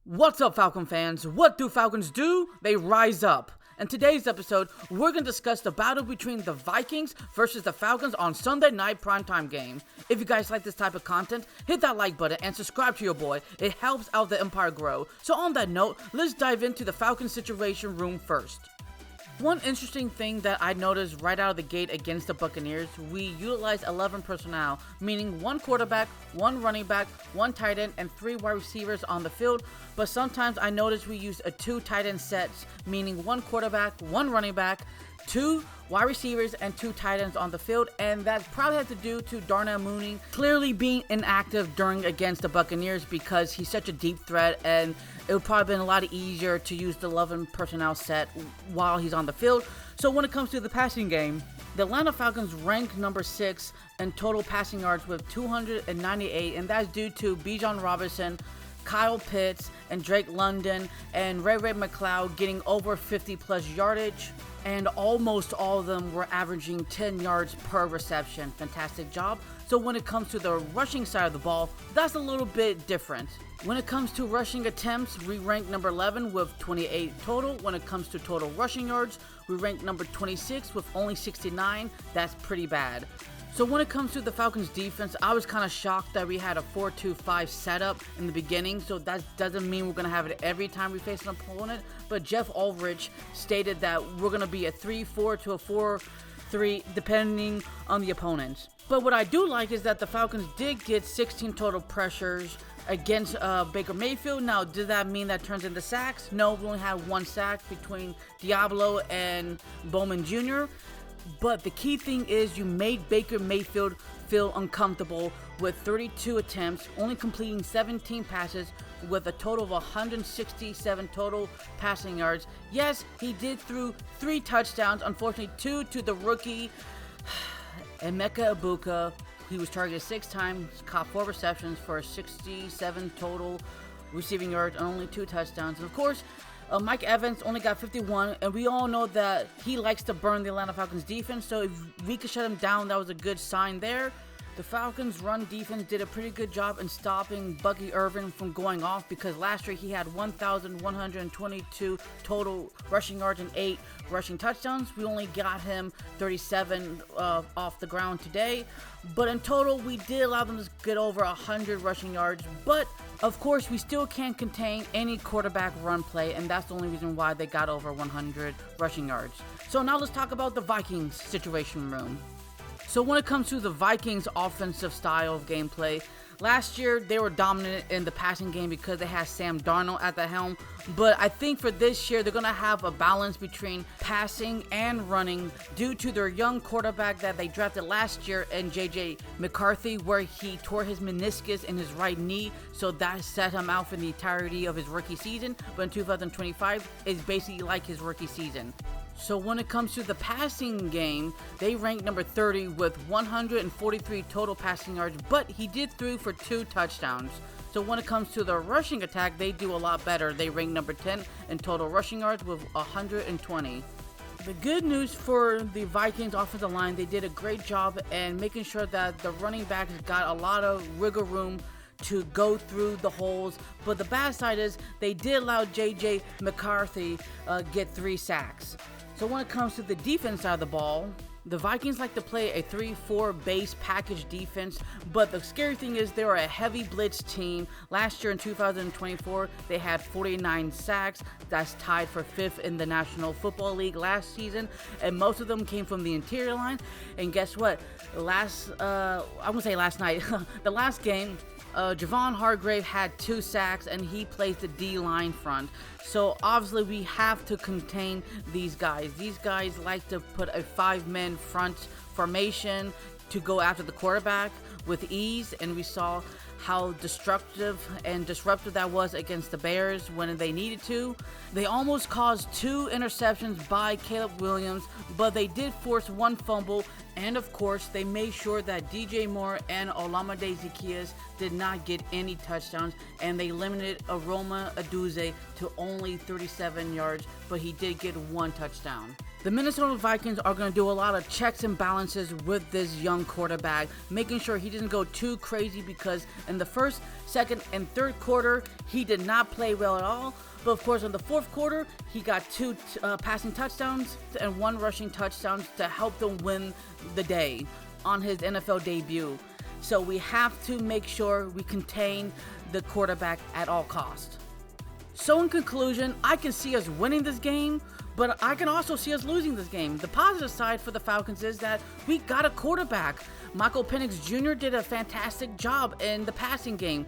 What's up, Falcon fans? What do Falcons do? They rise up. In today's episode, we're going to discuss the battle between the Vikings versus the Falcons on Sunday night primetime game. If you guys like this type of content, hit that like button and subscribe to your boy. It helps out the empire grow. So on that note, let's dive into the Falcons situation room first. One interesting thing that I noticed right out of the gate against the Buccaneers, we utilized 11 personnel, meaning one quarterback, one running back, one tight end, and 3 wide receivers on the field. But sometimes I noticed we used a 2 tight end sets, meaning one quarterback, one running back, 2 wide receivers, and 2 tight ends on the field, and that probably had to do to Darnell Mooney clearly being inactive during against the Buccaneers because he's such a deep threat, and it would probably been a lot easier to use the 11 personnel set while he's on the field. So when it comes to the passing game, the Atlanta Falcons ranked number 6 in total passing yards with 298, and that's due to Bijan Robinson, Kyle Pitts, and Drake London, and Ray McLeod getting over 50 plus yardage, and almost all of them were averaging 10 yards per reception. Fantastic job. So when it comes to the rushing side of the ball, that's a little bit different. When it comes to rushing attempts, we rank number 11 with 28 total. When it comes to total rushing yards, we rank number 26 with only 69. That's pretty bad. So when it comes to the Falcons defense, I was kind of shocked that we had a 4-2-5 setup in the beginning. So that doesn't mean we're going to have it every time we face an opponent. But Jeff Ulrich stated that we're going to be a 3-4 to a 4-3 depending on the opponents. But what I do like is that the Falcons did get 16 total pressures against Baker Mayfield. Now, does that mean that turns into sacks? No, we only had 1 sack between Diablo and Bowman Jr., but the key thing is you made Baker Mayfield feel uncomfortable with 32 attempts, only completing 17 passes with a total of 167 total passing yards. Yes, he did throw 3 touchdowns, unfortunately 2 to the rookie Emeka Egbuka. He was targeted 6 times, caught 4 receptions for 67 total receiving yards and only 2 touchdowns. And of course, Mike Evans only got 51, and we all know that he likes to burn the Atlanta Falcons defense, so if we could shut him down, that was a good sign there. The Falcons' run defense did a pretty good job in stopping Bucky Irvin from going off because last year he had 1,122 total rushing yards and 8 rushing touchdowns. We only got him 37 off the ground today. But in total, we did allow them to get over 100 rushing yards. But, of course, we still can't contain any quarterback run play, and that's the only reason why they got over 100 rushing yards. So now let's talk about the Vikings situation room. So when it comes to the Vikings' offensive style of gameplay, last year they were dominant in the passing game because they had Sam Darnold at the helm. But I think for this year they're going to have a balance between passing and running due to their young quarterback that they drafted last year in J.J. McCarthy, where he tore his meniscus in his right knee. So that set him out for the entirety of his rookie season. But in 2025, it's basically like his rookie season. So when it comes to the passing game, they ranked number 30 with 143 total passing yards, but he did throw for 2 touchdowns. So when it comes to the rushing attack, they do a lot better. They rank number 10 in total rushing yards with 120. The good news for the Vikings offensive line, they did a great job in making sure that the running backs got a lot of wiggle room to go through the holes. But the bad side is they did allow J.J. McCarthy get 3 sacks. So when it comes to the defense side of the ball, the Vikings like to play a 3-4 base package defense, but the scary thing is they're a heavy blitz team. Last year in 2024, they had 49 sacks. That's tied for 5th in the National Football League last season, and most of them came from the interior line. And guess what? The last game, Javon Hargrave had 2 sacks, and he plays the D-line front. So obviously we have to contain these guys. These guys like to put a 5-man front formation to go after the quarterback with ease, and we saw how destructive and disruptive that was against the Bears when they needed to. They almost caused 2 interceptions by Caleb Williams, but they did force 1 fumble, and of course they made sure that DJ Moore and Olamide Zaccheaus did not get any touchdowns, and they limited Aroma Aduze to only 37 yards, but he did get 1 touchdown. The Minnesota Vikings are going to do a lot of checks and balances with this young quarterback, making sure he doesn't go too crazy, because in the first, second, and third quarter, he did not play well at all. But of course, in the fourth quarter, he got 2 passing touchdowns and 1 rushing touchdown to help them win the day on his NFL debut. So we have to make sure we contain the quarterback at all costs. So in conclusion, I can see us winning this game, but I can also see us losing this game. The positive side for the Falcons is that we got a quarterback. Michael Penix Jr. did a fantastic job in the passing game.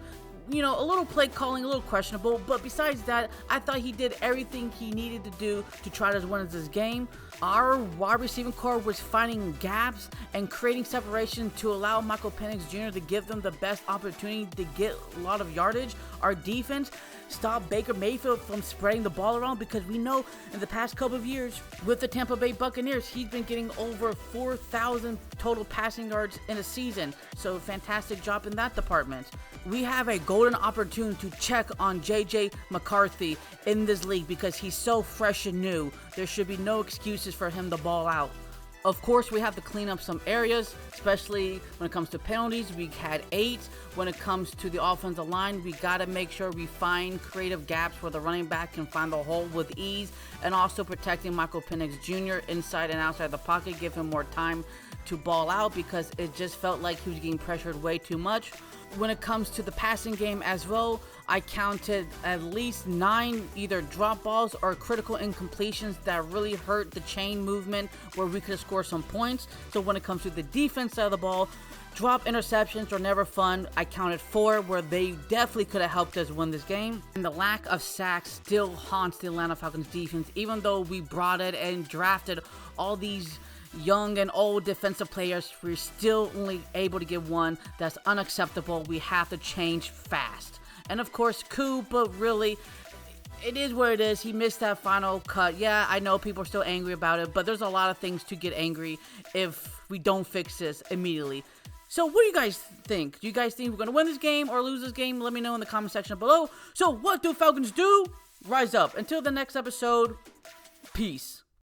A little play calling, a little questionable, but besides that, I thought he did everything he needed to do to try to win this game. Our wide receiving core was finding gaps and creating separation to allow Michael Penix Jr. to give them the best opportunity to get a lot of yardage. Our defense stopped Baker Mayfield from spreading the ball around, because we know in the past couple of years with the Tampa Bay Buccaneers, he's been getting over 4,000 total passing yards in a season. So fantastic job in that department. We have a golden opportunity to check on J.J. McCarthy in this league, because he's so fresh and new. There should be no excuses for him to ball out. Of course, we have to clean up some areas, especially when it comes to penalties. We had 8. When it comes to the offensive line, we got to make sure we find creative gaps where the running back can find the hole with ease, and also protecting Michael Penix Jr. inside and outside the pocket, give him more time to ball out, because it just felt like he was getting pressured way too much. When it comes to the passing game as well, I counted at least 9 either drop balls or critical incompletions that really hurt the chain movement, where we could score some points. So when it comes to the defense side of the ball, drop interceptions are never fun. I counted 4 where they definitely could have helped us win this game. And the lack of sacks still haunts the Atlanta Falcons defense, even though we brought it and drafted all these young and old defensive players. We're still only able to get 1. That's unacceptable. We have to change fast. And of course, Koo, but really, it is what it is. He missed that final cut. Yeah, I know people are still angry about it, but there's a lot of things to get angry if we don't fix this immediately. So what do you guys think? Do you guys think we're going to win this game or lose this game? Let me know in the comment section below. So what do Falcons do? Rise up. Until the next episode, peace.